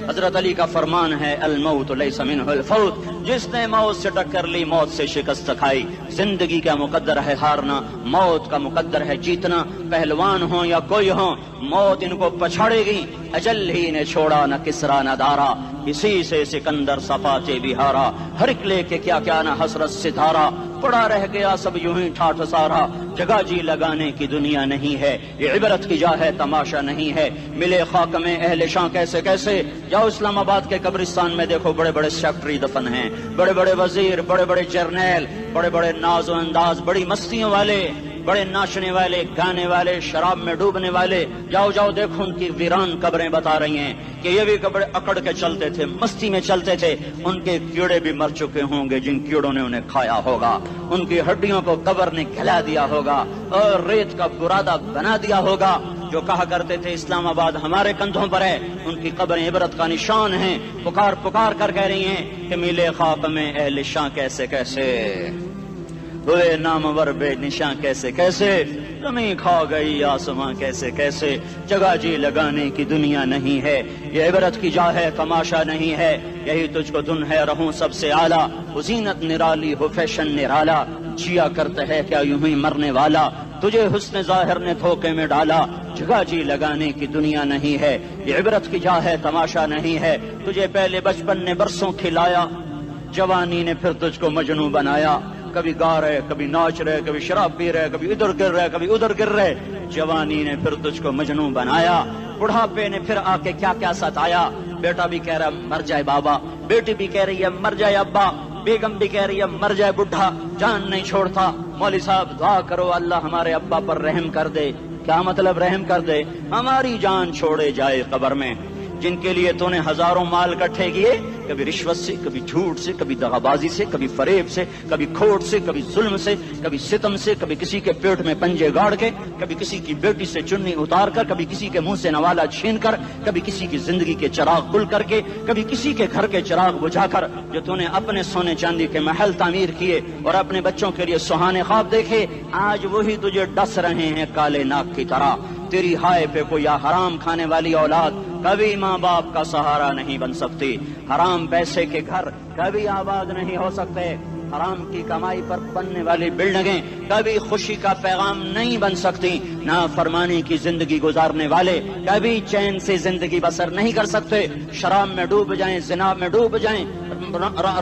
حضرت علی کا فرمان ہے الموت لیس منہ الفوت، جس نے موت سے ٹکر لی موت سے شکست کھائی۔ زندگی کا مقدر ہے ہارنا، موت کا مقدر ہے جیتنا۔ پہلوان ہوں یا کوئی ہوں، موت ان کو پچھاڑے گی۔ اجل ہی نے چھوڑا نہ کسرا نہ دارا، اسی سے سکندر صفاتے بھی ہارا۔ ہر ایک لے کے کیا کیا نہ حسرت ستارا، پڑا رہ گیا سب یوں ہی ٹھاٹھ سارا۔ جگہ جی لگانے کی دنیا نہیں ہے، یہ عبرت کی جا ہے تماشا نہیں ہے۔ ملے خاک میں اہل شاں کیسے کیسے، جاؤ اسلام آباد کے قبرستان میں دیکھو، بڑے بڑے سیکٹری دفن ہیں، بڑے بڑے وزیر، بڑے بڑے جرنیل، بڑے بڑے ناز و انداز، بڑی مستیوں والے، بڑے ناچنے والے، گانے والے، شراب میں ڈوبنے والے۔ جاؤ جاؤ دیکھو ان کی ویران قبریں بتا رہی ہیں کہ یہ بھی قبریں اکڑ کے چلتے تھے، مستی میں چلتے تھے۔ ان کے کیڑے بھی مر چکے ہوں گے جن کیڑوں نے انہیں کھایا ہوگا، ان کی ہڈیوں کو قبر نے کھلا دیا ہوگا اور ریت کا برادہ بنا دیا ہوگا۔ جو کہا کرتے تھے اسلام آباد ہمارے کندھوں پر ہے، ان کی قبریں عبرت کا نشان ہیں۔ پکار پکار کر کہہ رہی ہیں کہ ملے خاک میں اہل شاں کیسے کیسے، ہوئے نامور بے نشاں کیسے کیسے، زمین کھا گئی آسماں کیسے کیسے۔ جگہ جی لگانے کی دنیا نہیں ہے، یہ عبرت کی جا ہے تماشا نہیں ہے۔ یہی تجھ کو دن ہے رہوں سب سے اعلیٰ، وہ زینت نرالی ہو فیشن نرالا، جیا کرتا ہے کیا یوں ہی مرنے والا، تجھے حسن ظاہر نے دھوکے میں ڈالا۔ جگہ جی لگانے کی دنیا نہیں ہے، یہ عبرت کی جا ہے تماشا نہیں ہے۔ تجھے پہلے بچپن نے برسوں کھلایا، جوانی نے پھر تجھ کو مجنوں بنایا۔ کبھی گا رہے، کبھی ناچ رہے، کبھی شراب پی رہے، کبھی ادھر گر رہے، کبھی ادھر گر رہے۔ جوانی نے پھر تجھ کو مجنوں بنایا، بڑھاپے نے پھر آ کے کیا کیا ستایا۔ بیٹا بھی کہہ رہا ہے مر جائے بابا، بیٹی بھی کہہ رہی ہے مر جائے ابا، بیگم بھی کہہ رہی ہے مر جائے بڈھا، جان نہیں چھوڑتا۔ مولوی صاحب دعا کرو اللہ ہمارے ابا پر رحم کر دے۔ کیا مطلب رحم کر دے؟ ہماری جان چھوڑے جائے قبر میں۔ جن کے لیے تو نے ہزاروں مال اکٹھے کیے، کبھی رشوت سے، کبھی جھوٹ سے، کبھی دغا بازی سے، کبھی فریب سے، کبھی کھوٹ سے، کبھی ظلم سے، کبھی ستم سے، کبھی کسی کے پیٹ میں پنجے گاڑ کے، کبھی کسی کی بیٹی سے چنی اتار کر، کبھی کسی کے منہ سے نوالا چھین کر، کبھی کسی کی زندگی کے چراغ گل کر کے، کبھی کسی کے گھر کے چراغ بجھا کر۔ جو تو نے اپنے سونے چاندی کے محل تعمیر کیے اور اپنے بچوں کے لیے سہانے خواب دیکھے، آج وہی تجھے ڈس رہے ہیں کالے ناک کی طرح۔ تیری ہائے پہ کوئی حرام کھانے والی اولاد کبھی ماں باپ کا سہارا نہیں بن سکتی۔ حرام پیسے کے گھر کبھی آباد نہیں ہو سکتے۔ حرام کی کمائی پر بننے والی بلڈنگیں کبھی خوشی کا پیغام نہیں بن سکتی۔ نافرمانی کی زندگی گزارنے والے کبھی چین سے زندگی بسر نہیں کر سکتے۔ شراب میں ڈوب جائیں، زنا میں ڈوب جائیں،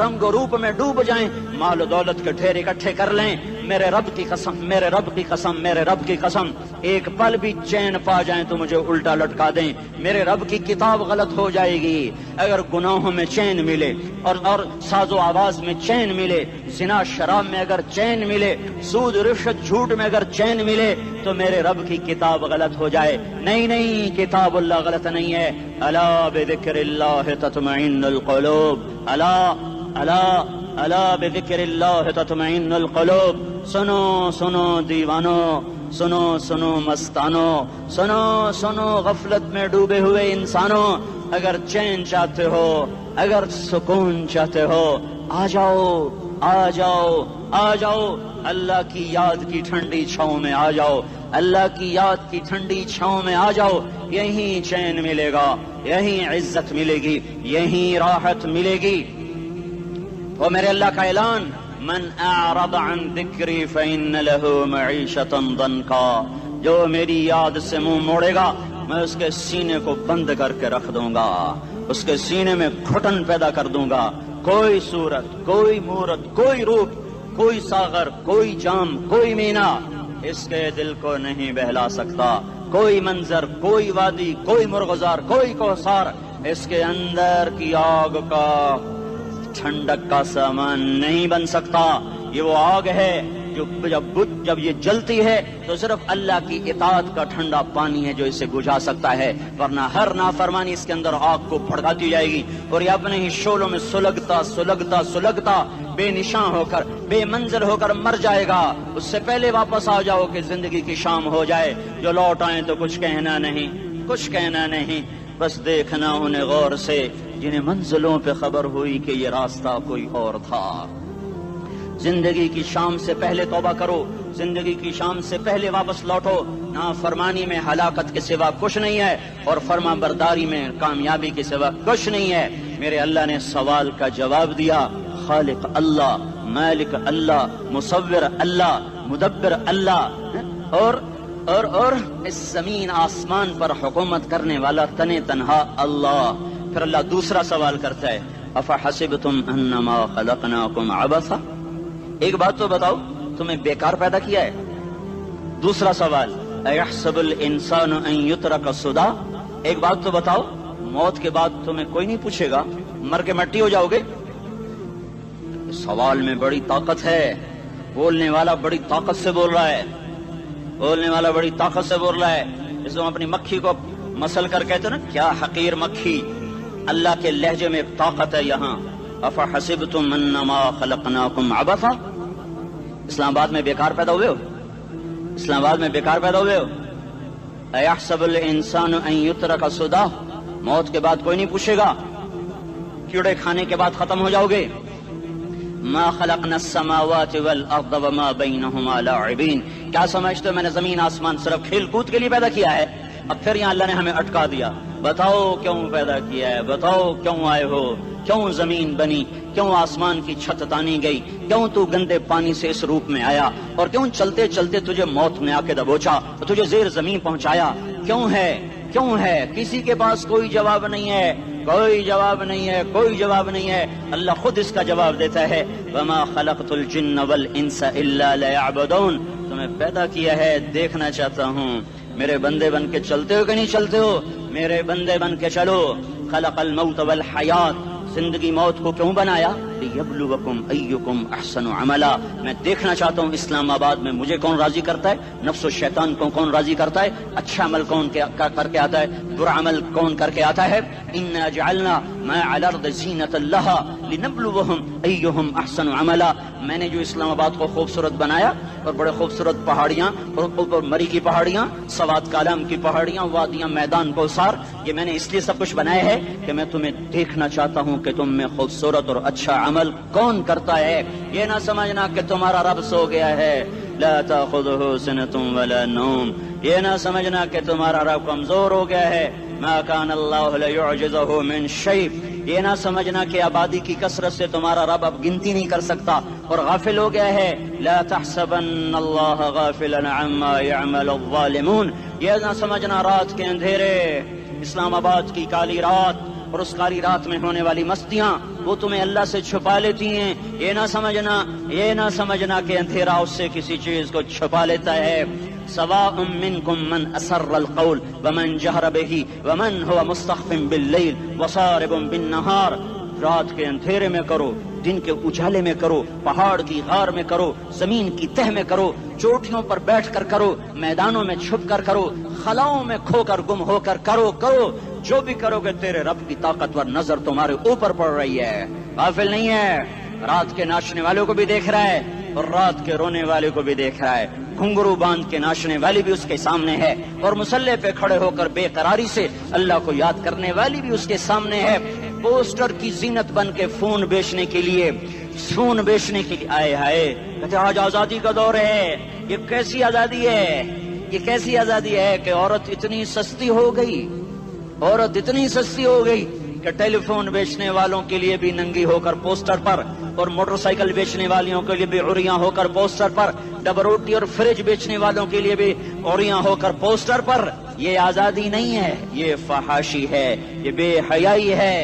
رنگ و روپ میں ڈوب جائیں، مال و دولت کے ڈھیر اکٹھے کر لیں، میرے رب کی قسم، میرے رب کی قسم، میرے رب کی قسم، ایک پل بھی چین پا جائیں تو مجھے الٹا لٹکا دیں، میرے رب کی کتاب غلط ہو جائے گی۔ اگر گناہوں میں چین ملے اور ساز و آواز میں چین ملے، زنا شراب میں اگر چین ملے، سود رشوت جھوٹ میں اگر چین ملے، تو میرے رب کی کتاب غلط ہو جائے۔ نہیں نہیں، کتاب اللہ غلط نہیں ہے۔ الا بذکر اللہ تطمئن القلوب، الا الا الا بذکر اللہ تطمئن القلوب۔ سنو سنو دیوانو، سنو سنو مستانو، سنو سنو غفلت میں ڈوبے ہوئے انسانوں، اگر چین چاہتے ہو، اگر سکون چاہتے ہو، آ جاؤ آ جاؤ آ جاؤ، اللہ کی یاد کی ٹھنڈی چھاؤں میں آ جاؤ، اللہ کی یاد کی ٹھنڈی چھاؤں میں آ جاؤ۔ یہیں چین ملے گا، یہیں عزت ملے گی، یہیں راحت ملے گی۔ وہ میرے اللہ کا اعلان، من اعرض عن ذکری فإن له معیشۃ ضنکا، جو میری یاد سے منہ موڑے گا میں اس کے سینے کو بند کر کے رکھ دوں گا، اس کے سینے میں گھٹن پیدا کر دوں گا۔ کوئی صورت، کوئی مورت، کوئی روپ، کوئی ساغر، کوئی جام، کوئی مینا اس کے دل کو نہیں بہلا سکتا۔ کوئی منظر، کوئی وادی، کوئی مرغزار، کوئی کوثر اس کے اندر کی آگ کا ٹھنڈک کا سامان نہیں بن سکتا۔ یہ وہ آگ ہے جو جب یہ جلتی ہے تو صرف اللہ کی اطاعت کا ٹھنڈا پانی ہے جو اسے بجھا سکتا ہے، ورنہ ہر نافرمانی اس کے اندر آگ کو بھڑکاتی جائے گی اور یہ اپنے ہی شعلوں میں سلگتا سلگتا سلگتا بے نشان ہو کر، بے منزل ہو کر مر جائے گا۔ اس سے پہلے واپس آ جاؤ کہ زندگی کی شام ہو جائے۔ جو لوٹ آئیں تو کچھ کہنا نہیں، کچھ کہنا نہیں، بس دیکھنا انہیں غور سے جنہیں منزلوں پہ خبر ہوئی کہ یہ راستہ کوئی اور تھا۔ زندگی کی شام سے پہلے توبہ کرو، زندگی کی شام سے پہلے واپس لوٹو. نافرمانی میں ہلاکت کے سوا کچھ نہیں ہے اور فرما برداری میں کامیابی کے سوا کچھ نہیں ہے. میرے اللہ نے سوال کا جواب دیا. خالق اللہ، مالک اللہ، مصور اللہ، مدبر اللہ، اور اس زمین آسمان پر حکومت کرنے والا تنے تنہا اللہ. پھر اللہ دوسرا سوال کرتا ہے، افحسبتم انما خلقناکم عبثا، ایک بات تو بتاؤ تمہیں بیکار پیدا کیا ہے؟ دوسرا سوال، ایحسب الانسان ان یترک سدی، ایک بات تو بتاؤ موت کے بعد تمہیں کوئی نہیں پوچھے گا، مر کے مٹی ہو جاؤ گے؟ سوال میں بڑی طاقت ہے. بولنے والا بڑی طاقت سے بول رہا ہے، بولنے والا بڑی طاقت سے بول رہا ہے. جس کو اپنی مکھی کو مسل کر کہتے نا کیا حقیر مکھی، اللہ کے لہجے میں ایک طاقت ہے یہاں. افحسبتم انما خلقناکم عبثا، اسلام آباد میں بیکار پیدا ہوئے ہو؟ اسلام آباد میں بیکار پیدا ہوئے ہو؟ ایحسب الانسان ان یترک سدی، موت کے بعد کوئی نہیں پوچھے گا، کیڑے کھانے کے بعد ختم ہو جاؤ گے. ما خلقنا السماوات والارض وما بینہما لاعبین، کیا سمجھتے ہو میں نے زمین آسمان صرف کھیل کود کے لیے پیدا کیا ہے؟ اب پھر یہاں اللہ نے ہمیں اٹکا دیا. بتاؤ کیوں پیدا کیا ہے، بتاؤ کیوں آئے ہو، کیوں زمین بنی، کیوں آسمان کی چھت تانی گئی، کیوں تو گندے پانی سے اس روپ میں آیا، اور کیوں چلتے چلتے تجھے موت نے آ کے دبوچا اور تجھے زیر زمین پہنچایا؟ کیوں ہے، کیوں ہے؟ کسی کے پاس کوئی جواب نہیں ہے، کوئی جواب نہیں ہے، کوئی جواب نہیں ہے. اللہ خود اس کا جواب دیتا ہے، وما خلقت الجن والانس الا لیعبدون، تمہیں پیدا کیا ہے دیکھنا چاہتا ہوں میرے بندے بن کے چلتے ہو کہ نہیں چلتے ہو، میرے بندے بن کے چلو. خلق الموت والحیات، زندگی موت کو کیوں بنایا؟ لیبلوکم ایکم احسن عملا، میں دیکھنا چاہتا ہوں اسلام آباد میں مجھے کون راضی کرتا ہے، نفس و شیطان کو کون راضی کرتا ہے، اچھا عمل کون کر کے آتا ہے، برا عمل کون کر کے آتا ہے. انا جعلنا ما علی الارض زینۃ لہا لنبلوہم ایہم احسن عملا، میں نے جو اسلام آباد کو خوبصورت بنایا اور بڑے خوبصورت پہاڑیاں اور اوپر مری کی پہاڑیاں، سوات کالام کی پہاڑیاں، وادیاں، میدان کوثر، یہ میں نے اس لیے سب کچھ بنایا ہے کہ میں تمہیں دیکھنا چاہتا ہوں کہ تم میں خوبصورت اور اچھا عمل کون کرتا ہے. یہ نہ سمجھنا کہ تمہارا رب سو گیا ہے، لا تاخذہ سنۃ ولا نوم، یہ نہ سمجھنا کہ تمہارا رب کمزور ہو گیا ہے، ما کان اللہ لیعجزہ من شیء، یہ نہ سمجھنا کہ آبادی کی کثرت سے تمہارا رب اب گنتی نہیں کر سکتا اور غافل ہو گیا ہے. لا تحسبن اللہ غافلا عما يعمل الظالمون، یہ نہ سمجھنا رات کے اندھیرے، اسلام آباد کی کالی رات اور اس کالی رات میں ہونے والی مستیاں وہ تمہیں اللہ سے چھپا لیتی ہیں. یہ نہ سمجھنا کہ اندھیرا اس سے کسی چیز کو چھپا لیتا ہے. سواء منکم من اسر القول ومن جہر بہ ومن هو مستخف باللیل وصارب بالنہار، رات کے اندھیرے میں کرو، دن کے اجالے میں کرو، پہاڑ کی غار میں کرو، زمین کی تہ میں کرو، چوٹیوں پر بیٹھ کر کرو، میدانوں میں چھپ کر کرو، خلاؤں میں کھو کر گم ہو کر کرو، جو بھی کرو گے تیرے رب کی طاقتور نظر تمہارے اوپر پڑ رہی ہے، غافل نہیں ہے. رات کے ناچنے والوں کو بھی دیکھ رہا ہے اور رات کے رونے والے کو بھی دیکھ رہا ہے، گھنگرو باندھ کے ناچنے والی بھی اس کے سامنے ہے اور مسلح پہ کھڑے ہو کر بے قراری سے اللہ کو یاد کرنے والی بھی اس کے سامنے ہے. پوسٹر کی زینت بن کے فون بیچنے کے لیے آئے ہائے کہتے آج آزادی کا دور ہے. یہ کیسی آزادی ہے، یہ کیسی آزادی ہے کہ عورت اتنی سستی ہو گئی کہ ٹیلی فون بیچنے والوں کے لیے بھی ننگی ہو کر پوسٹر پر اور موٹر سائیکل بیچنے والوں کے لیے بھی عریاں ہو کر پوسٹر پر، ڈبل روٹی اور فریج بیچنے والوں کے لیے بھی عریاں ہو کر پوسٹر پر. یہ آزادی نہیں ہے، یہ فحاشی ہے، یہ بے حیائی ہے،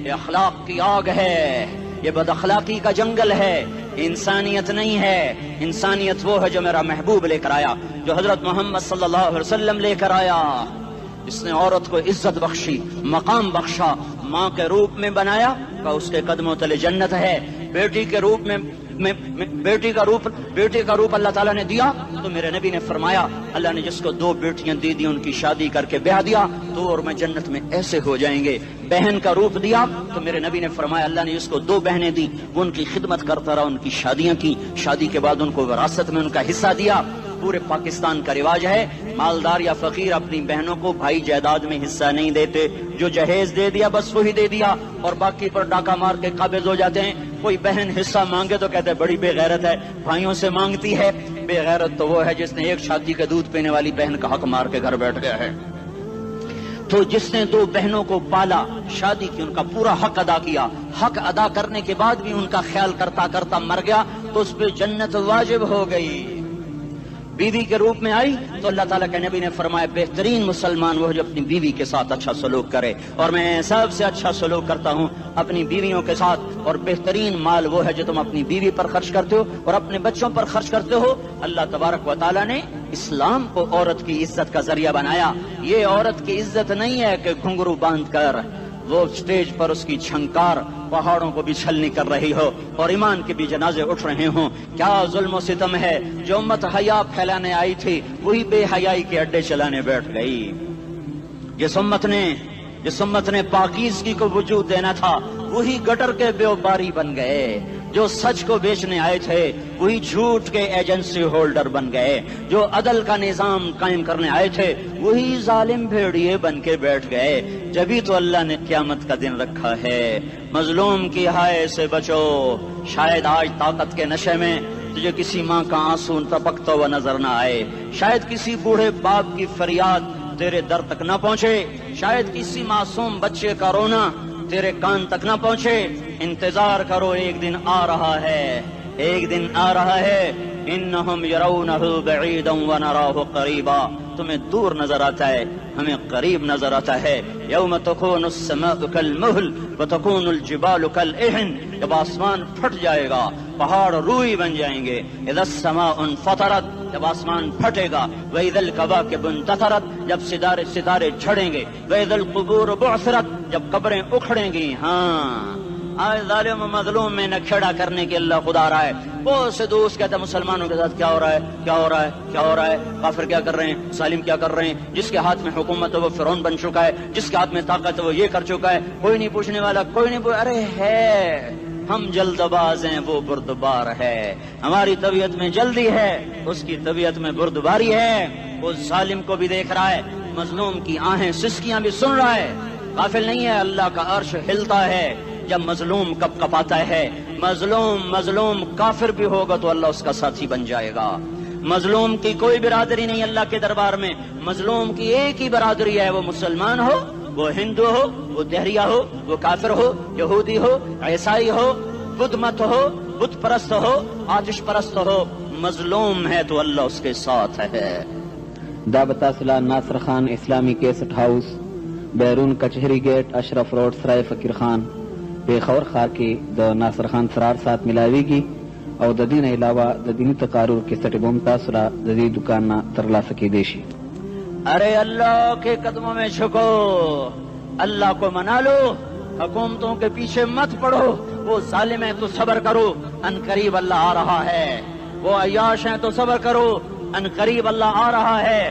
یہ اخلاق کی آگ ہے، یہ بد اخلاقی کا جنگل ہے. انسانیت نہیں ہے. انسانیت وہ ہے جو میرا محبوب لے کر آیا، جو حضرت محمد صلی اللہ علیہ وسلم لے کر آیا. اس نے عورت کو عزت بخشی، مقام بخشا، ماں کے روپ میں بنایا کہ اس کے قدموں تلے جنت ہے. بیٹی کے روپ میں بیٹی کا روپ اللہ تعالیٰ نے دیا تو میرے نبی نے فرمایا اللہ نے جس کو 2 بیٹیاں دی ان کی شادی کر کے بیاہ دیا تو اور میں جنت میں ایسے ہو جائیں گے. بہن کا روپ دیا تو میرے نبی نے فرمایا اللہ نے جس کو 2 بہنیں دی وہ ان کی خدمت کرتا رہا، ان کی شادیاں کی، شادی کے بعد ان کو وراثت میں ان کا حصہ دیا. پورے پاکستان کا رواج ہے مالدار یا فقیر اپنی بہنوں کو بھائی جائیداد میں حصہ نہیں دیتے، جو جہیز دے دیا بس وہی دے دیا اور باقی پر ڈاکہ مار کے قابض ہو جاتے ہیں. کوئی بہن حصہ مانگے تو کہتے بڑی بے غیرت ہے، بھائیوں سے مانگتی ہے. بے غیرت تو وہ ہے جس نے ایک شادی کے دودھ پینے والی بہن کا حق مار کے گھر بیٹھ گیا ہے. تو جس نے دو بہنوں کو پالا، شادی کی، ان کا پورا حق ادا کیا، حق ادا کرنے کے بعد بھی ان کا خیال کرتا کرتا مر گیا تو اس پہ جنت واجب ہو گئی. بیوی کے روپ میں آئی تو اللہ تعالیٰ کے نبی نے فرمایا بہترین مسلمان وہ جو اپنی بیوی کے ساتھ اچھا سلوک کرے، اور میں سب سے اچھا سلوک کرتا ہوں اپنی بیویوں کے ساتھ. اور بہترین مال وہ ہے جو تم اپنی بیوی پر خرچ کرتے ہو اور اپنے بچوں پر خرچ کرتے ہو. اللہ تبارک و تعالیٰ نے اسلام کو عورت کی عزت کا ذریعہ بنایا. یہ عورت کی عزت نہیں ہے کہ گھنگرو باندھ کر وہ اسٹیج پر اس کی چھنکار پہاڑوں کو بھی چھلنی کر رہی ہو اور ایمان کے بھی جنازے اٹھ رہے ہوں. کیا ظلم و ستم ہے. جو امت حیا پھیلانے آئی تھی وہی بے حیائی کے اڈے چلانے بیٹھ گئی. جس امت نے پاکیزگی کو وجود دینا تھا وہی گٹر کے بیوباری بن گئے. جو سچ کو بیچنے آئے تھے وہی جھوٹ کے ایجنسی ہولڈر بن گئے. جو عدل کا نظام قائم کرنے آئے تھے وہی ظالم بھیڑیے بن کے بیٹھ گئے. جبھی تو اللہ نے قیامت کا دن رکھا ہے. مظلوم کی ہائے سے بچو. شاید آج طاقت کے نشے میں تجھے کسی ماں کا آنسو ٹپکتا ہوا نظر نہ آئے. شاید کسی بوڑھے باپ کی فریاد تیرے در تک نہ پہنچے. شاید کسی معصوم بچے کا رونا تیرے کان تک نہ پہنچے. انتظار کرو، ایک دن آ رہا ہے، ایک دن آ رہا ہے. انہم یرونہ بعیدا ونراہ قریبا. تمہیں دور نظر آتا ہے، ہمیں قریب نظر آتا ہے. یوم تکون السماء کالمہل وتکون الجبال کالعہن. جب آسمان پھٹ جائے گا پہاڑ روئی بن جائیں گے. اذا السماء انفطرت، جب آسمان پھٹے گا. واذا الکواکب انتثرت، جب ستارے جھڑیں گے. واذا القبور بعثرت، جب قبریں اکھڑیں گی. ہاں آج ظالم و مظلوم میں نہ کھیڑا کرنے کے اللہ خدا رہا ہے. بہت سے دوست کہتے ہیں مسلمانوں کے ساتھ کیا ہو رہا ہے، کیا ہو رہا ہے، کیا ہو رہا ہے. کافر کیا کر رہے ہیں، ظالم کیا کر رہے ہیں. جس کے ہاتھ میں حکومت ہے وہ فرعون بن چکا ہے، جس کے ہاتھ میں طاقت ہے وہ یہ کر چکا ہے. کوئی نہیں پوچھنے والا، کوئی نہیں ارے ہے ہم جلد باز ہیں، وہ بردبار ہے. ہماری طبیعت میں جلدی ہے، اس کی طبیعت میں بردباری ہے. وہ ظالم کو بھی دیکھ رہا ہے، مظلوم کی آہیں سسکیاں بھی سن رہا ہے. غافل نہیں ہے. اللہ کا عرش ہلتا ہے جب مظلوم کپ کپاتا ہے. مظلوم کافر بھی ہوگا تو اللہ اس کا ساتھی بن جائے گا. مظلوم کی کوئی برادری نہیں اللہ کے دربار میں. مظلوم کی ایک ہی برادری ہے، وہ مسلمان ہو، وہ ہندو ہو، وہ دہریہ ہو، وہ کافر ہو، یہودی ہو، عیسائی ہو، بدھ مت ہو، بت پرست ہو، آتش پرست ہو. مظلوم ہے تو اللہ اس کے ساتھ ہے. دعوت صلاح ناصر خان اسلامی کیسٹ ہاؤس، بیرون کچہری گیٹ، اشرف روڈ، سرائے فقیر خان، پیښور ښار کې د ناصر خان سرار سات ملاویږي او د دې نه علاوه د دیني تقارر کیسټ به هم تاسو را د دې دکان نه ترلاسه کیدی شي. ارے اللہ کے قدموں میں جھکو، اللہ کو منا لو، حکومتوں کے پیچھے مت پڑو. وہ ظالم ہے تو صبر کرو، ان قریب اللہ آ رہا ہے. وہ عیاش ہیں تو صبر کرو، ان قریب اللہ آ رہا ہے.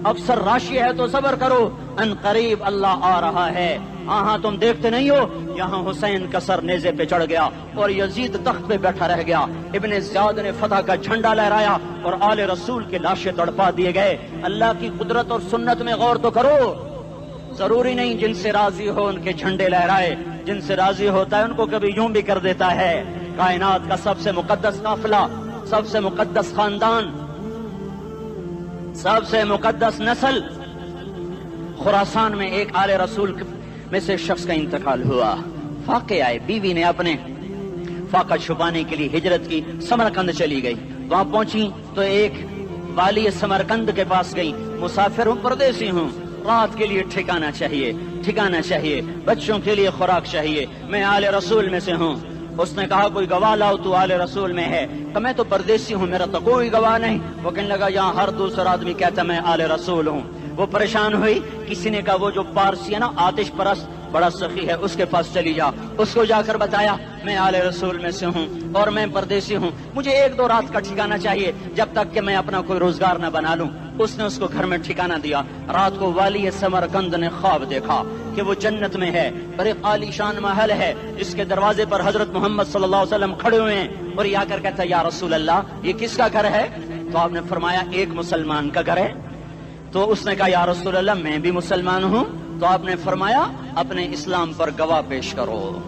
افسر راشی ہے تو صبر کرو، ان قریب اللہ آ رہا ہے. ہاں تم دیکھتے نہیں ہو یہاں حسین کا سر نیزے پہ چڑھ گیا اور یزید تخت پہ بیٹھا رہ گیا. ابن زیاد نے فتح کا جھنڈا لہرایا اور آل رسول کے لاشیں تڑپا دیے گئے. اللہ کی قدرت اور سنت میں غور تو کرو. ضروری نہیں جن سے راضی ہو ان کے جھنڈے لہرائے، جن سے راضی ہوتا ہے ان کو کبھی یوں بھی کر دیتا ہے. کائنات کا سب سے مقدس قافلہ، سب سے مقدس خاندان، سب سے مقدس نسل، خراسان میں ایک آل رسول میں سے شخص کا انتقال ہوا. فاقے آئے، بیوی نے اپنے فاقہ چھپانے کے لیے ہجرت کی، سمرقند چلی گئی. وہاں پہنچی تو ایک والی سمرقند کے پاس گئی. مسافر ہوں، پردیسی ہوں، رات کے لیے ٹھکانہ چاہیے، بچوں کے لیے خوراک چاہیے، میں آل رسول میں سے ہوں. اس نے کہا کوئی گواہ لاؤ، تو آل رسول میں ہے. کہ میں تو پردیسی ہوں، میرا تو کوئی گواہ نہیں. وہ کہنے لگا یہاں ہر دوسرا آدمی کہتا میں آل رسول ہوں. وہ پریشان ہوئی. کسی نے کہا وہ جو پارسی ہے نا آتش پرست بڑا سخی ہے، اس کے پاس چلی جا. اس کو جا کر بتایا میں آل رسول میں سے ہوں اور میں پردیسی ہوں، مجھے 1-2 رات کا ٹھکانہ چاہیے جب تک کہ میں اپنا کوئی روزگار نہ بنا لوں. اس نے اس کو گھر میں ٹھکانہ دیا. رات کو والی سمرقند نے خواب دیکھا کہ وہ جنت میں ہے اور ایک عالی شان محل ہے جس کے دروازے پر حضرت محمد صلی اللہ علیہ وسلم کھڑے ہوئے ہیں. اور یہ آ کر کہتا ہے یا رسول اللہ یہ کس کا گھر ہے؟ تو آپ نے فرمایا ایک مسلمان کا گھر ہے. تو اس نے کہا یا رسول اللہ میں بھی مسلمان ہوں. تو آپ نے فرمایا اپنے اسلام پر گواہ پیش کرو،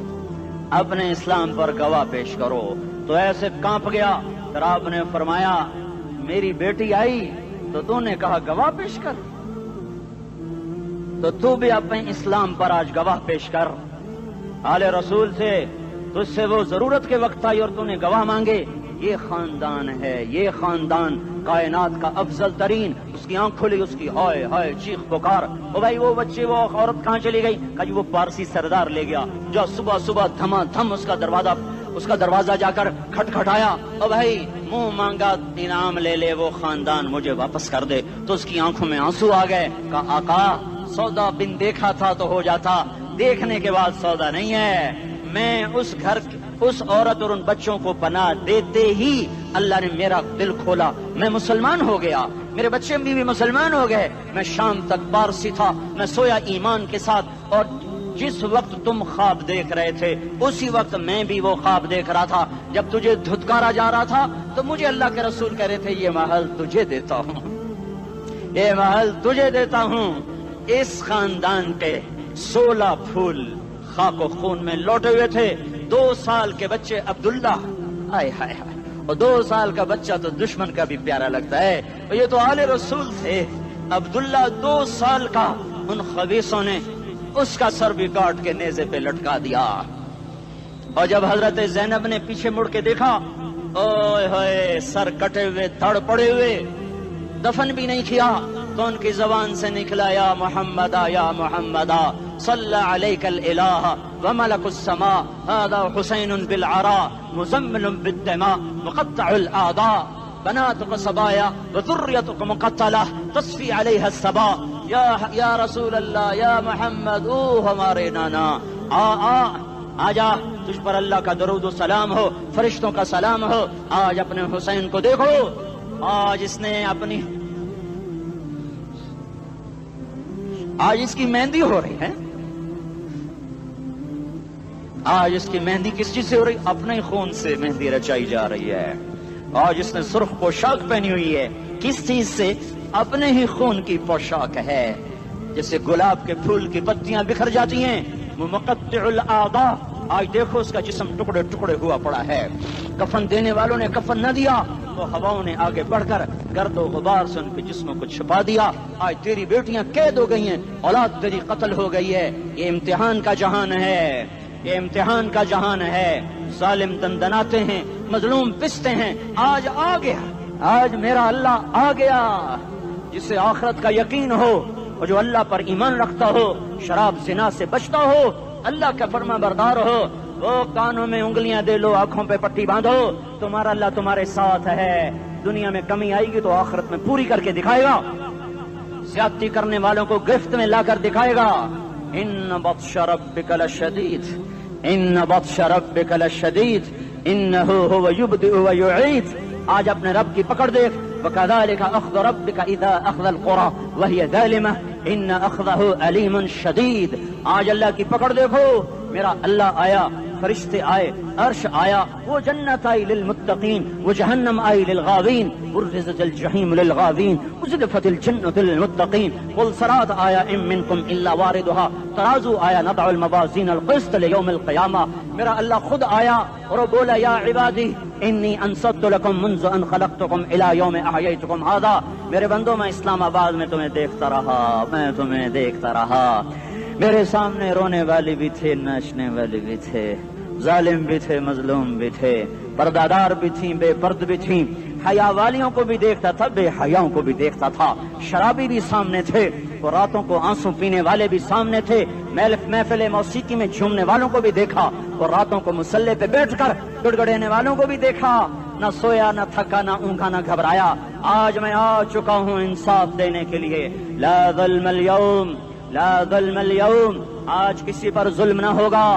اپنے اسلام پر گواہ پیش کرو. تو ایسے کانپ گیا پھر آپ نے فرمایا میری بیٹی آئی تو تو نے کہا گواہ پیش کر، تو تو بھی اپنے اسلام پر آج گواہ پیش کر۔ آل رسول سے تجھ سے وہ ضرورت کے وقت آئی اور تو نے گواہ مانگے۔ یہ خاندان ہے، یہ خاندان کائنات کا افضل ترین۔ اس کی آنکھ کھلی، اس کی ہائے ہائے چیخ پکار، او بھائی وہ بچے وہ عورت کہاں چلی گئی؟ کہا جی وہ پارسی سردار لے گیا، جو صبح صبح دھما دھم اس کا دروازہ جا کر کھٹکھٹایا، او بھائی منہ مانگا انعام لے لے، وہ خاندان مجھے واپس کر دے۔ تو اس کی آنکھوں میں آنسو آ گئے۔ کہا آقا سودا بن دیکھا تھا تو ہو جاتا، دیکھنے کے بعد سودا نہیں ہے۔ میں اس گھر اس عورت اور ان بچوں کو پناہ دیتے ہی اللہ نے میرا دل کھولا، میں مسلمان ہو گیا، میرے بچے بھی مسلمان ہو گئے۔ میں شام تک پارسی تھا، میں سویا ایمان کے ساتھ، اور جس وقت تم خواب دیکھ رہے تھے اسی وقت میں بھی وہ خواب دیکھ رہا تھا۔ جب تجھے دھتکارا جا رہا تھا تو مجھے اللہ کے رسول کہہ رہے تھے یہ محل تجھے دیتا ہوں، یہ محل تجھے دیتا ہوں۔ اس خاندان کے 16 پھول خاک و خون میں لوٹے ہوئے تھے۔ 2 سال کے بچے عبداللہ، ہائے ہائے ہائے، اور 2 سال کا بچہ تو دشمن کا بھی پیارا لگتا ہے، اور یہ تو آل رسول تھے۔ عبداللہ 2 سال کا، ان خبیثوں نے اس کا سر بھی کاٹ کے نیزے پہ لٹکا دیا۔ اور جب حضرت زینب نے پیچھے مڑ کے دیکھا، اوئے ہوئے سر کٹے ہوئے دھڑ پڑے ہوئے، دفن بھی نہیں کیا، تو ان کی زبان سے نکلا یا محمدہ یا محمدہ صلی علیک الالہ وملک السماء هذا حسین بالعراء مزمل بالدماء مقطع الاعداء بناتك صبايا وذريتك مقتلة تصفي عليها الصبا یا رسول اللہ یا محمد، او ہمارے نانا، آ جا، تجھ پر اللہ کا درود و سلام ہو، فرشتوں کا سلام ہو۔ آج اپنے حسین کو دیکھو، آج اس نے اپنی آج اس کی مہندی ہو رہی ہے، آج اس کی مہندی کس چیز سے ہو رہی؟ اپنے خون سے مہندی رچائی جا رہی ہے۔ آج اس نے سرخ پوشاک پہنی ہوئی ہے، کس چیز سے؟ اپنے ہی خون کی پوشاک ہے۔ جیسے گلاب کے پھول کی پتیاں بکھر جاتی ہیں، وہ مقطع الاعضاء، آج دیکھو اس کا جسم ٹکڑے ٹکڑے ہوا پڑا ہے۔ کفن دینے والوں نے کفن نہ دیا تو ہواؤں نے آگے بڑھ کر گرد و غبار سے ان کے جسموں کو چھپا دیا۔ آج تیری بیٹیاں قید ہو گئی ہیں، اولاد تیری قتل ہو گئی ہے۔ یہ امتحان کا جہان ہے، یہ امتحان کا جہان ہے۔ ظالم دندناتے ہیں، مظلوم پستے ہیں۔ آج آ گیا، آج میرا اللہ آ گیا، جسے آخرت کا یقین ہو اور جو اللہ پر ایمان رکھتا ہو، شراب زنا سے بچتا ہو، اللہ کا فرما بردار ہو، وہ کانوں میں انگلیاں دے لو، آنکھوں پہ پٹی باندھو، تمہارا اللہ تمہارے ساتھ ہے۔ دنیا میں کمی آئے گی تو آخرت میں پوری کر کے دکھائے گا، زیادتی کرنے والوں کو گرفت میں لا کر دکھائے گا۔ ان بطش ربک لشدید، ان بطش ربک لشدید انہ هو یبدئ ویعید۔ آج اپنے رب کی پکڑ دیکھ، وکذالک اخذ ربک اذا اخذ القری وہی ظالمہ ان اخذہ علیم شدید۔ آج اللہ کی پکڑ دیکھو، میرا اللہ آیا، فرشتے آئے، عرش آیا، وہ جنت آئی للمتقین، وہ جہنم آئی للغاوین، برزت الجحیم للغاوین، ازلفت الجنت للمتقین، قل صراط آیا ام منکم الا واردها، ترازو آیا، نضع الموازین القسط لیوم القیامہ۔ میرا اللہ خود آیا اور وہ بولا یا عبادی انی انصت لکم منذ ان خلقتکم الی یوم احییتکم ھذا۔ میرے بندوں، میں اسلام آباد میں تمہیں دیکھتا رہا، میں تمہیں دیکھتا رہا، میرے سامنے رونے والے بھی تھے، ناچنے والے بھی تھے، ظالم بھی تھے، مظلوم بھی تھے، پردادار بھی تھیں، بے پرد بھی تھیں، حیا والیوں کو بھی دیکھتا تھا، بے حیاؤں کو بھی دیکھتا تھا، شرابی بھی سامنے تھے اور راتوں کو آنسو پینے والے بھی سامنے تھے، محفل موسیقی میں جھومنے والوں کو بھی دیکھا اور راتوں کو مسلح پہ بیٹھ کر گڑگڑانے والوں کو بھی دیکھا۔ نہ سویا، نہ تھکا، نہ اونگا، نہ گھبرایا۔ آج میں آ چکا ہوں انصاف دینے کے لیے۔ لا ظلم اليوم، لا ظلم اليوم، آج کسی پر ظلم نہ ہوگا،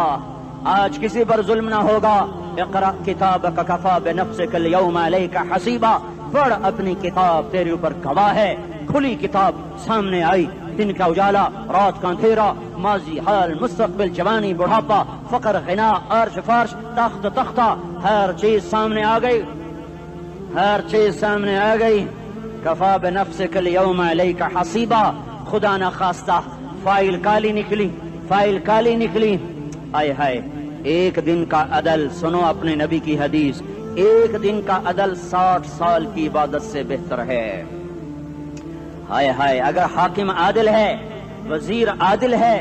آج کسی پر ظلم نہ ہوگا۔ اقرأ کتابک کفی بنفسک اليوم علیک حسیبا، پڑھ اپنی کتاب، تیرے اوپر گواہ ہے۔ کھلی کتاب سامنے آئی، دن کا اجالا، رات کا اندھیرا، ماضی، حال، مستقبل، جوانی، بڑھاپا، فقر، غنا، عرش، فرش، تخت، تختہ، ہر چیز سامنے آ گئی، ہر چیز سامنے آ گئی۔ کفی بنفسک اليوم علیک حسیبا، خدا نہ خواستہ فائل کالی نکلی، فائل کالی نکلی۔ آئے ہائے، ایک دن کا عدل، سنو اپنے نبی کی حدیث، ایک دن کا عدل 60 سال کی عبادت سے بہتر ہے۔ ہائے ہائے، اگر حاکم عادل ہے، وزیر عادل ہے،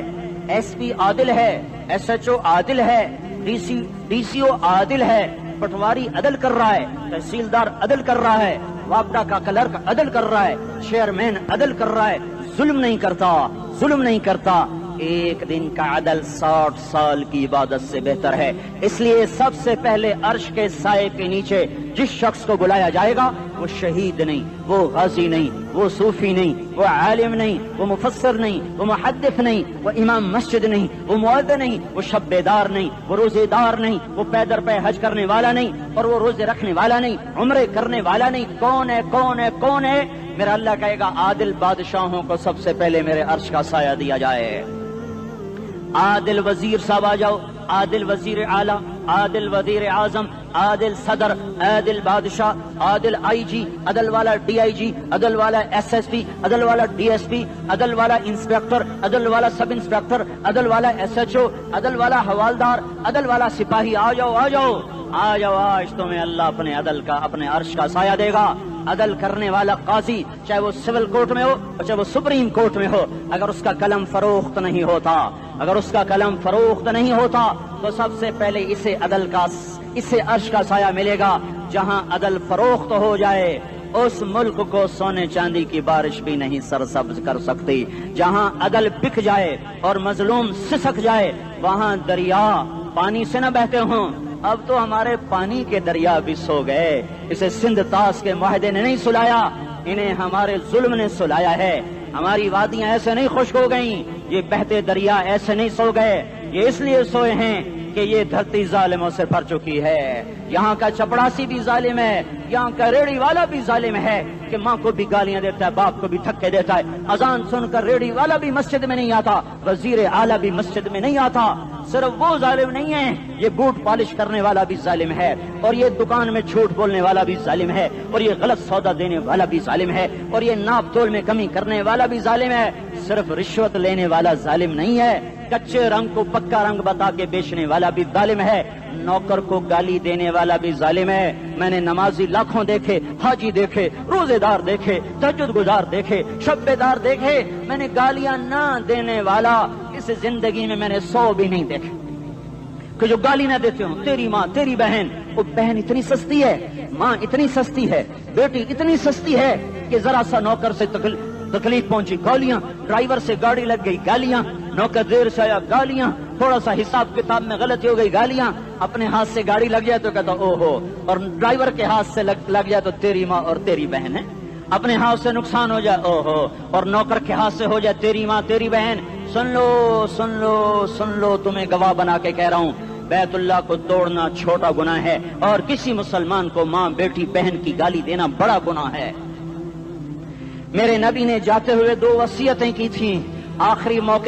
ایس پی عادل ہے، ایس ایچ او عادل ہے، ڈی سی او عادل ہے، پٹواری عدل کر رہا ہے، تحصیلدار عدل کر رہا ہے، وابڈا کا کلرک عدل کر رہا ہے، چیئرمین عدل کر رہا ہے، ظلم نہیں کرتا، ایک دن کا عدل 60 سال کی عبادت سے بہتر ہے۔ اس لیے سب سے پہلے عرش کے سائے کے نیچے جس شخص کو بلایا جائے گا وہ شہید نہیں، وہ غازی نہیں، وہ صوفی نہیں، وہ عالم نہیں، وہ مفسر نہیں، وہ محدث نہیں، وہ امام مسجد نہیں، وہ مؤذن نہیں، وہ شب بیدار نہیں، وہ روزے دار نہیں، وہ پیدر پہ حج کرنے والا نہیں، اور وہ روزے رکھنے والا نہیں، عمرے کرنے والا نہیں۔ کون ہے؟ میرا اللہ کہے گا عادل بادشاہوں کو سب سے پہلے میرے عرش کا سایہ دیا جائے۔ عادل وزیر صاحب آ جاؤ، عادل وزیر اعلیٰ، عادل وزیر اعظم، عادل صدر، عادل بادشاہ، عادل آئی جی، عدل والا ڈی آئی جی، عدل والا ایس ایس پی، عدل والا ڈی ایس پی، عدل والا انسپیکٹر، عدل والا سب انسپیکٹر، عدل والا ایس ایچ او، عدل والا حوالدار، عدل والا سپاہی، آ جاؤ آج تمہیں اللہ اپنے عدل کا، اپنے عرش کا سایہ دے گا۔ عدل کرنے والا قاضی، چاہے وہ سول کورٹ میں ہو اور چاہے وہ سپریم کورٹ میں ہو، اگر اس کا قلم فروخت نہیں ہوتا تو سب سے پہلے اسے عرش کا سایہ ملے گا۔ جہاں عدل فروخت ہو جائے اس ملک کو سونے چاندی کی بارش بھی نہیں سرسبز کر سکتی۔ جہاں عدل بک جائے اور مظلوم سسک جائے وہاں دریا پانی سے نہ بہتے ہوں۔ اب تو ہمارے پانی کے دریا بھی سو گئے، اسے سندھ طاس کے معاہدے نے نہیں سلایا، انہیں ہمارے ظلم نے سلایا ہے۔ ہماری وادیاں ایسے نہیں خشک ہو گئیں، یہ بہتے دریا ایسے نہیں سو گئے، یہ اس لیے سوئے ہیں کہ یہ دھرتی ظالموں سے بھر چکی ہے۔ یہاں کا چپڑاسی بھی ظالم ہے، یہاں کا ریڑھی والا بھی ظالم ہے کہ ماں کو بھی گالیاں دیتا ہے، باپ کو بھی دھکے دیتا ہے۔ اذان سن کر ریڑھی والا بھی مسجد میں نہیں آتا، وزیر اعلیٰ بھی مسجد میں نہیں آتا۔ صرف وہ ظالم نہیں ہے، یہ بوٹ پالش کرنے والا بھی ظالم ہے، اور یہ دکان میں جھوٹ بولنے والا بھی ظالم ہے، اور یہ غلط سودا دینے والا بھی ظالم ہے، اور یہ ناپ تول میں کمی کرنے والا بھی ظالم ہے۔ صرف رشوت لینے والا ظالم نہیں ہے، کچے رنگ کو پکا رنگ بتا کے بیچنے والا بھی ظالم ہے، نوکر کو گالی دینے والا بھی ظالم ہے۔ میں نے نمازی لاکھوں دیکھے، حاجی دیکھے، روزے دار دیکھے، تہجد گزار دیکھے، شب بیدار دیکھے، میں نے گالیاں نہ دینے والا اس زندگی میں نے 100 بھی نہیں دیکھے کہ جو گالی نہ دیتے ہوں۔ تیری ماں، تیری بہن، وہ بہن اتنی سستی ہے، ماں اتنی سستی ہے، بیٹی اتنی سستی ہے کہ ذرا سا نوکر سے تکلیف پہنچی گالیاں، ڈرائیور سے گاڑی لگ گئی گالیاں، نوکر دیر سے آیا گالیاں، تھوڑا سا حساب کتاب میں غلطی ہو گئی گالیاں، اپنے ہاتھ سے گاڑی لگ جائے تو کہتا او ہو، اور ڈرائیور کے ہاتھ سے لگ جائے تو تیری ماں اور تیری بہن ہے، اپنے ہاتھ سے نقصان ہو جائے او ہو، اور نوکر کے ہاتھ سے ہو جائے تیری ماں تیری بہن۔ سن لو تمہیں گواہ بنا کے کہہ رہا ہوں، بیت اللہ کو توڑنا چھوٹا گناہ ہے، اور کسی مسلمان کو ماں، بیٹی، بہن کی گالی دینا بڑا گناہ ہے۔ میرے نبی نے جاتے ہوئے 2 وصیتیں کی تھیں، آخری موقع